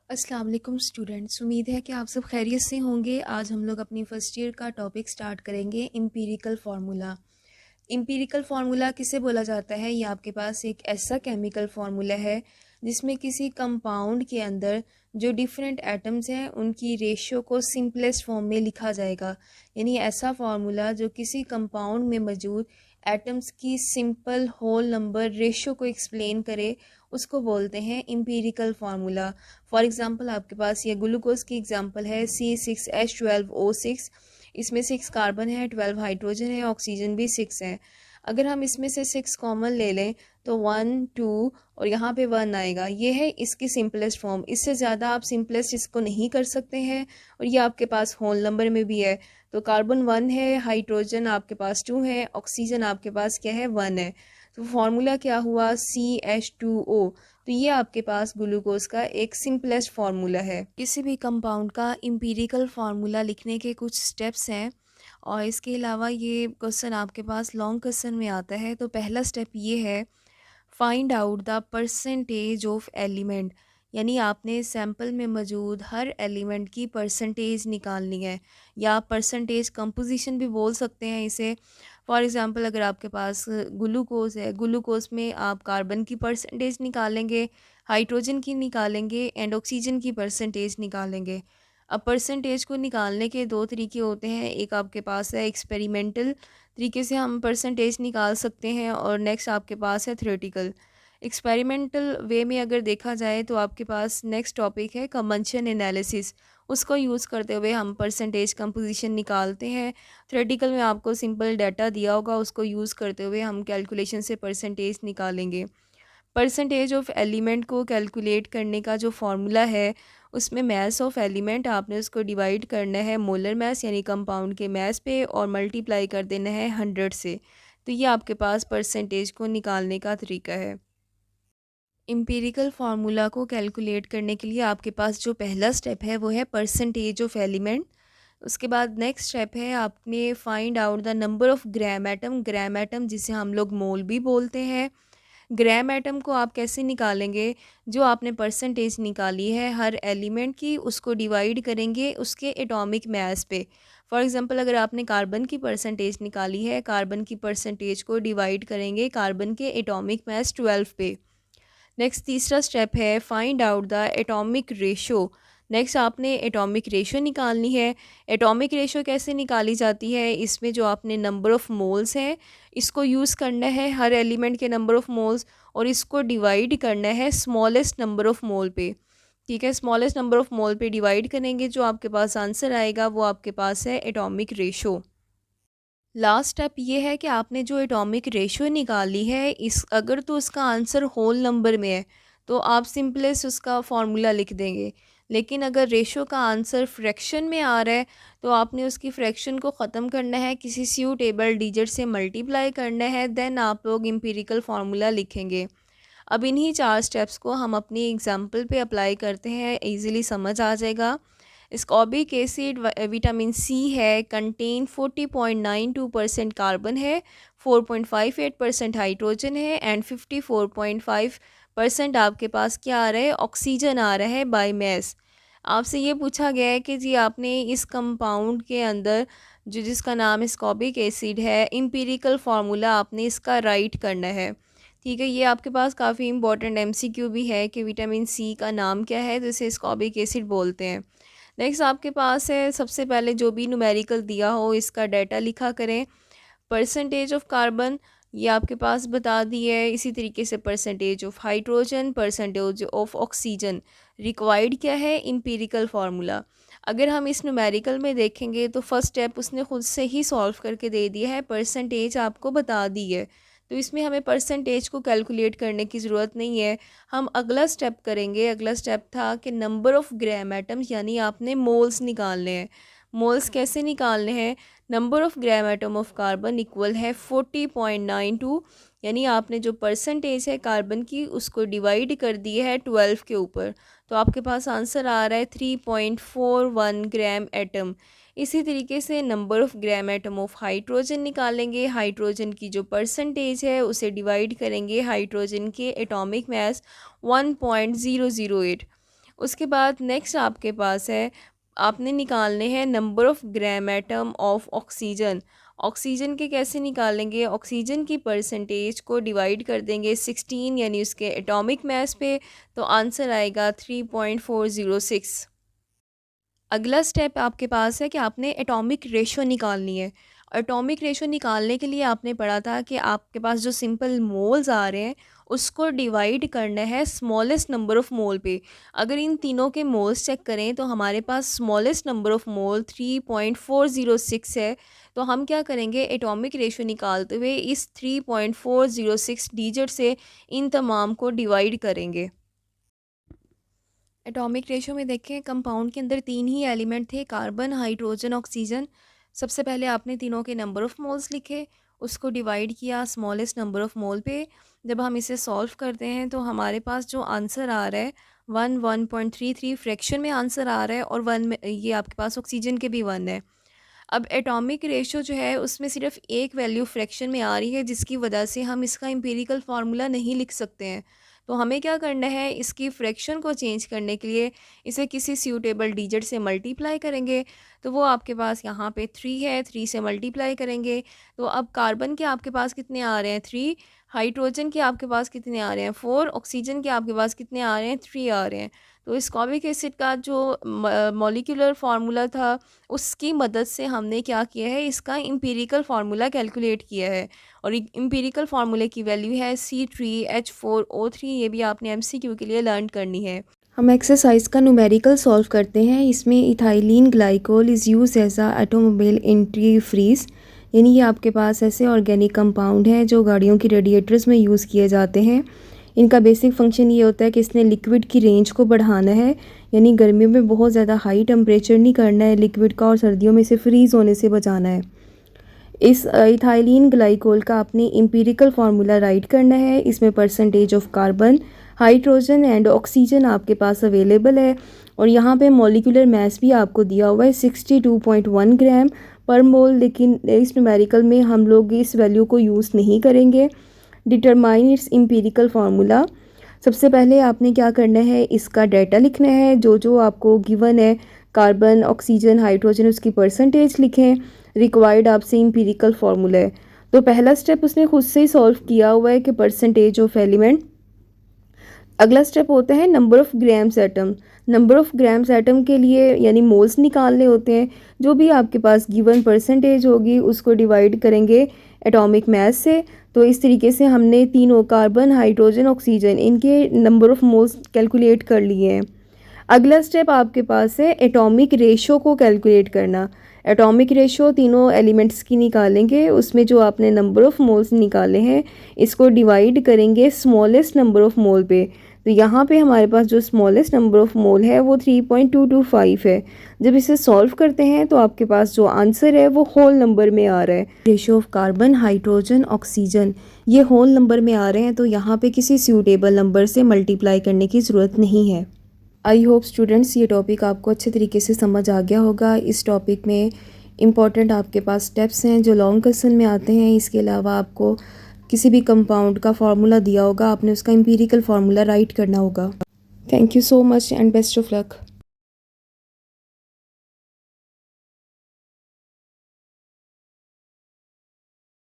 अस्सलाम वालेकुम स्टूडेंट्स, उम्मीद है कि आप सब खैरियत से होंगे। आज हम लोग अपनी फ़र्स्ट ईयर का टॉपिक स्टार्ट करेंगे, एम्पिरिकल फार्मूला। एम्पिरिकल फार्मूला किसे बोला जाता है? ये आपके पास एक ऐसा केमिकल फार्मूला है जिसमें किसी कंपाउंड के अंदर जो डिफरेंट एटम्स हैं उनकी रेशियो को सिंपलेस्ट फॉर्म में लिखा जाएगा। यानी ऐसा फार्मूला जो किसी कंपाउंड में मौजूद एटम्स की सिंपल होल नंबर रेशियो को एक्सप्लेन करे, उसको बोलते हैं एम्पिरिकल फार्मूला। फॉर एग्जांपल आपके पास ये ग्लूकोज की एग्जांपल है C6H12O6। इसमें 6 कार्बन है, 12 हाइड्रोजन है, ऑक्सीजन भी 6 है। अगर हम इसमें से 6 कॉमन ले लें तो 1 2 और यहाँ पे 1 आएगा। ये है इसकी सिंपलेस्ट फॉर्म। इससे ज़्यादा आप सिंपलेस्ट इसको नहीं कर सकते हैं। और ये आपके पास होल नंबर में भी है, तो कार्बन 1 है, हाइड्रोजन आपके पास 2 है, ऑक्सीजन आपके पास क्या है, 1 है। तो फार्मूला क्या हुआ, CH2O। तो ये आपके पास ग्लूकोज का एक सिंपलेस्ट फार्मूला है। किसी भी कंपाउंड का एम्पिरिकल फार्मूला लिखने के कुछ स्टेप्स हैं, और इसके अलावा ये क्वेश्चन आपके पास लॉन्ग क्वेश्चन में आता है। तो पहला स्टेप ये है, find out the percentage of element. यानी आपने सैंपल में मौजूद हर एलिमेंट की परसेंटेज निकालनी है, या परसेंटेज कंपोजिशन भी बोल सकते हैं इसे। फॉर एग्ज़ाम्पल अगर आपके पास ग्लूकोज है, ग्लूकोज में आप कार्बन की परसेंटेज निकालेंगे, हाइड्रोजन की निकालेंगे एंड ऑक्सीजन की परसेंटेज निकालेंगे। अब परसेंटेज को निकालने के दो तरीके होते हैं। एक आपके पास है एक्सपेरिमेंटल तरीके से हम परसेंटेज निकाल सकते हैं, और नेक्स्ट आपके पास है थ्योरेटिकल। एक्सपेरिमेंटल वे में अगर देखा जाए तो आपके पास नेक्स्ट टॉपिक है कंबंशन एनालिसिस। उसको यूज़ करते हुए हम परसेंटेज कंपोजिशन निकालते हैं। थ्योरेटिकल में आपको सिंपल डाटा दिया होगा, उसको यूज़ करते हुए हम कैलकुलेशन से परसेंटेज निकालेंगे। परसेंटेज ऑफ एलिमेंट को कैलकुलेट करने का जो फार्मूला है, उसमें मास ऑफ एलिमेंट आपने उसको डिवाइड करना है मोलर मास यानी कंपाउंड के मास पे, और मल्टीप्लाई कर देना है 100 से। तो ये आपके पास परसेंटेज को निकालने का तरीका है। एम्पिरिकल फार्मूला को कैलकुलेट करने के लिए आपके पास जो पहला स्टेप है वो है परसेंटेज ऑफ एलिमेंट। उसके बाद नेक्स्ट स्टेप है आपने find out the number of gram atom. Gram atom जिसे हम लोग मोल भी बोलते हैं। ग्राम एटम को आप कैसे निकालेंगे? जो आपने परसेंटेज निकाली है हर एलिमेंट की, उसको डिवाइड करेंगे उसके एटॉमिक मास पे। फॉर एग्जांपल अगर आपने कार्बन की परसेंटेज निकाली है, कार्बन की परसेंटेज को डिवाइड करेंगे कार्बन के एटॉमिक मास 12 पे। नेक्स्ट तीसरा स्टेप है find out the atomic ratio. Next आपने एटॉमिक रेशो निकालनी है। एटॉमिक रेशो कैसे निकाली जाती है? इसमें जो आपने नंबर ऑफ़ मोल्स हैं इसको यूज़ करना है हर एलिमेंट के नंबर ऑफ़ मोल्स, और इसको डिवाइड करना है स्मॉलेस्ट नंबर ऑफ़ मोल पे। ठीक है, स्मॉलेस्ट नंबर ऑफ़ मोल पे डिवाइड करेंगे, जो आपके पास आंसर आएगा वो आपके पास है एटॉमिक रेशो। लास्ट स्टेप ये है कि आपने जो एटॉमिक रेशियो निकाली है, इस अगर तो उसका आंसर होल नंबर में है तो आप सिंपलेस्ट उसका फॉर्मूला लिख देंगे। लेकिन अगर रेशियो का आंसर फ्रैक्शन में आ रहा है तो आपने उसकी फ्रैक्शन को ख़त्म करना है, किसी सूटेबल डिजिट से मल्टीप्लाई करना है, देन आप लोग एम्पिरिकल फार्मूला लिखेंगे। अब इन्हीं 4 स्टेप्स को हम अपनी एग्जांपल पे अप्लाई करते हैं, इजीली समझ आ जाएगा। स्कॉबिक एसिड विटामिन सी है, कंटेन 40.92% कार्बन है, 4.58% हाइड्रोजन है एंड 54.5% आपके पास क्या आ रहा है, ऑक्सीजन आ रहा है बाय मास। आपसे ये पूछा गया है कि जी आपने इस कंपाउंड के अंदर जो जिसका नाम स्कॉबिक एसिड है, एम्पिरिकल फार्मूला आपने इसका राइट करना है। ठीक है, ये आपके पास काफ़ी इंपॉर्टेंट एमसीक्यू भी है कि विटामिन सी का नाम क्या है, तो इसे स्कॉबिक एसिड बोलते हैं। नेक्स्ट आपके पास है, सबसे पहले जो भी न्यूमेरिकल दिया हो इसका डाटा लिखा करें। परसेंटेज ऑफ कार्बन ये आपके पास बता दी है, इसी तरीके से percentage of hydrogen, percentage of oxygen. Required क्या है, एम्पिरिकल फार्मूला। अगर हम इस न्यूमेरिकल में देखेंगे तो फर्स्ट स्टेप उसने खुद से ही सॉल्व करके दे दिया है, परसेंटेज आपको बता दी है, तो इसमें हमें परसेंटेज को कैलकुलेट करने की ज़रूरत नहीं है। हम अगला स्टेप करेंगे। अगला स्टेप था कि नंबर ऑफ़ ग्राम एटम्स, यानी आपने मोल्स निकालने हैं। मोल्स कैसे निकालने हैं? Number of gram atom of carbon equal है 40.92, यानी आपने जो परसेंटेज है कार्बन की उसको डिवाइड कर दी है 12 के ऊपर, तो आपके पास आंसर आ रहा है 3.41 ग्राम एटम। इसी तरीके से number of gram atom of hydrogen निकालेंगे। हाइड्रोजन की जो परसेंटेज है उसे डिवाइड करेंगे हाइड्रोजन के एटॉमिक मास 1.008। उसके बाद नेक्स्ट आपके पास है, आपने निकालने हैं number of gram atom of oxygen. Oxygen के कैसे निकालेंगे, ऑक्सीजन की परसेंटेज को डिवाइड कर देंगे 16 यानी उसके एटॉमिक मास पे, तो आंसर आएगा 3.406। अगला स्टेप आपके पास है कि आपने एटॉमिक रेशो निकालनी है। एटॉमिक रेशो निकालने के लिए आपने पढ़ा था कि आपके पास जो सिंपल मोल्स आ रहे हैं उसको डिवाइड करना है स्मॉलेस्ट नंबर ऑफ़ मोल पे। अगर इन तीनों के मोल्स चेक करें तो हमारे पास स्मॉलेस्ट नंबर ऑफ़ मोल 3.406 है। तो हम क्या करेंगे, एटॉमिक रेशो निकालते हुए इस 3.406 डिजिट से इन तमाम को डिवाइड करेंगे। एटॉमिक रेशो में देखें, कंपाउंड के अंदर 3 ही एलिमेंट थे, कार्बन, हाइड्रोजन, ऑक्सीजन। सबसे पहले आपने तीनों के नंबर ऑफ़ मोल्स लिखे, उसको डिवाइड किया स्मॉलेस्ट नंबर ऑफ़ मोल पे। जब हम इसे सॉल्व करते हैं तो हमारे पास जो आंसर आ रहा है 1.33 फ्रैक्शन में आंसर आ रहा है, और 1 में ये आपके पास ऑक्सीजन के भी 1 है। अब एटॉमिक रेशो जो है उसमें सिर्फ एक वैल्यू फ्रैक्शन में आ रही है, जिसकी वजह से हम इसका एम्पिरिकल फार्मूला नहीं लिख सकते हैं। तो हमें क्या करना है, इसकी फ्रैक्शन को चेंज करने के लिए इसे किसी सूटेबल डिजिट से मल्टीप्लाई करेंगे। तो वो आपके पास यहाँ पे 3 है, 3 से मल्टीप्लाई करेंगे। तो अब कार्बन के आपके पास कितने आ रहे हैं, 3। हाइड्रोजन के आपके पास कितने आ रहे हैं, 4। ऑक्सीजन के आपके पास कितने आ रहे हैं, 3 आ रहे हैं। तो इस्कॉबिक एसिड का जो मॉलिक्यूलर फार्मूला था उसकी मदद से हमने क्या किया है, इसका एम्पिरिकल फार्मूला कैलकुलेट किया है। और एम्पिरिकल फार्मूले की वैल्यू है C3H4O3। ये भी आपने MCQ के लिए लर्न करनी है। हम एक्सरसाइज का न्यूमेरिकल सॉल्व करते हैं। इसमें ethylene glycol is use as a automobile antifreeze, यानी ये आपके पास ऐसे ऑर्गेनिक कंपाउंड हैं जो गाड़ियों की रेडिएटर्स में यूज़ किए जाते हैं। इनका बेसिक फंक्शन ये होता है कि इसने लिक्विड की रेंज को बढ़ाना है, यानी गर्मियों में बहुत ज़्यादा हाई टेम्परेचर नहीं करना है लिक्विड का, और सर्दियों में इसे फ्रीज़ होने से बचाना है। इस इथाइलिन ग्लाइकोल का आपने एम्पिरिकल फार्मूला राइट करना है। इसमें percentage of carbon, hydrogen and oxygen आपके पास अवेलेबल है, और यहाँ पे मॉलिक्यूलर मास भी आपको दिया हुआ है 62.1 ग्राम पर मोल। लेकिन इस न्यूमेरिकल में हम लोग इस वैल्यू को यूज़ नहीं करेंगे। Determine its empirical formula. सबसे पहले आपने क्या करना है, इसका डाटा लिखना है, जो जो आपको गिवन है कार्बन, ऑक्सीजन, हाइड्रोजन, उसकी परसेंटेज लिखें। रिक्वायर्ड आपसे एम्पिरिकल फार्मूला है। तो पहला स्टेप उसने खुद से ही सॉल्व किया हुआ है कि परसेंटेज ऑफ एलिमेंट। अगला स्टेप होता है number of grams atom. Number of grams atom के लिए यानी मोल्स निकालने होते हैं। जो भी आपके पास गिवन परसेंटेज होगी उसको डिवाइड करेंगे एटॉमिक मास से। तो इस तरीके से हमने तीनों कार्बन, हाइड्रोजन, ऑक्सीजन, इनके नंबर ऑफ़ मोल्स कैलकुलेट कर लिए हैं। अगला स्टेप आपके पास है एटॉमिक रेशो को कैलकुलेट करना। एटॉमिक रेशो तीनों एलिमेंट्स की निकालेंगे, उसमें जो आपने नंबर ऑफ़ मोल्स निकाले हैं इसको डिवाइड करेंगे स्मॉलेस्ट नंबर ऑफ़ मोल पे। तो यहाँ पे हमारे पास जो स्मॉलेस्ट नंबर ऑफ़ मोल है वो 3.225 है। जब इसे सॉल्व करते हैं तो आपके पास जो आंसर है वो होल नंबर में आ रहा है। Ratio of carbon, hydrogen, oxygen ये होल नंबर में आ रहे हैं, तो यहाँ पे किसी सूटेबल नंबर से मल्टीप्लाई करने की ज़रूरत नहीं है। आई होप स्टूडेंट्स ये टॉपिक आपको अच्छे तरीके से समझ आ गया होगा। इस टॉपिक में इम्पॉर्टेंट आपके पास स्टेप्स हैं जो लॉन्ग क्वेश्चन में आते हैं। इसके अलावा आपको किसी भी कंपाउंड का फार्मूला दिया होगा, आपने उसका एम्पिरिकल फार्मूला राइट करना होगा। Thank you so much and best of luck.